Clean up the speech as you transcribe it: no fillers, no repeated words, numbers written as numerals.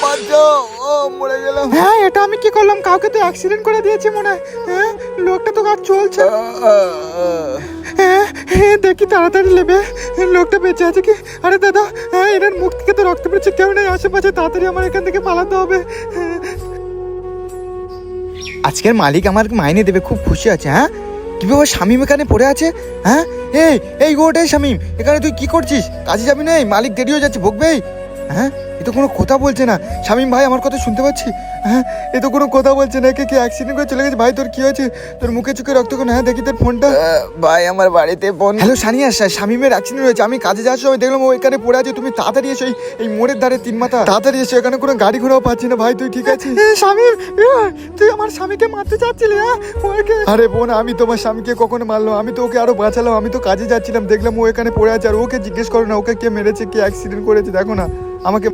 বাঁচাও, মরে গেলাম। হ্যাঁ, এটা আমি কি করলাম? কাউকে তো অ্যাক্সিডেন্ট করে দিয়েছি মনে হয়। হ্যাঁ, লোকটা তো আর চলছে। হ্যাঁ, দেখি তাড়াতাড়ি নেবে। লোকটা বেঁচে আছে কি? আরে দাদা, হ্যাঁ, এনার মুখ থেকে তো রক্ত বেরোচ্ছে, কেউ নেই আশেপাশে, তাড়াতাড়ি আমার এখান থেকে পালাতে হবে। আজকের মালিক আমার মাইনে দেবে, খুব খুশি আছে। হ্যাঁ, কি ব্যাপার, শামিম এখানে পড়ে আছে? হ্যাঁ, এই গোটাই শামিম, এখানে তুই কি করছিস? কাজে যাবি না? মালিক দেরি হয়ে যাচ্ছে, বকবেই। হ্যাঁ, এ তো কোনো কথা বলছে না। শামিম ভাই, আমার কথা শুনতে পাচ্ছি? হ্যাঁ, এ তো কোনো কথা বলছে না। কে অ্যাক্সিডেন্ট করে চলে গেছে? ভাই তোর কি হয়েছে? তোর মুখে চোখে রক্ত কেন? হ্যাঁ, দেখি তোর ফোনটা। ভাই আমার বাড়িতে ফোন। হ্যালো সানিয়া, শামিমের অ্যাক্সিডেন্ট হয়েছে। আমি কাজে যাওয়ার সময় দেখলাম ও এখানে পড়ে আছে। তুমি তাড়াতাড়ি এসো, এই মোড়ের ধারে তিন মাথা, তাড়াতাড়ি এসো। এখানে কোনো গাড়ি ঘোড়াও পাচ্ছি না। ভাই তুই ঠিক আছিস? শামিম, তুই আমার স্বামীকে মারতে চাচ্ছিলি? হ্যাঁ, আরে বোন, আমি তোমার স্বামীকে কখনো মারলাম? আমি তো ওকে আরো বাঁচালাম। আমি তো কাজে যাচ্ছিলাম, দেখলাম ও এখানে পড়ে আছে। আর ওকে জিজ্ঞেস করো না ওকে কে মেরেছে, কে অ্যাক্সিডেন্ট করেছে। দেখো না আমাকে।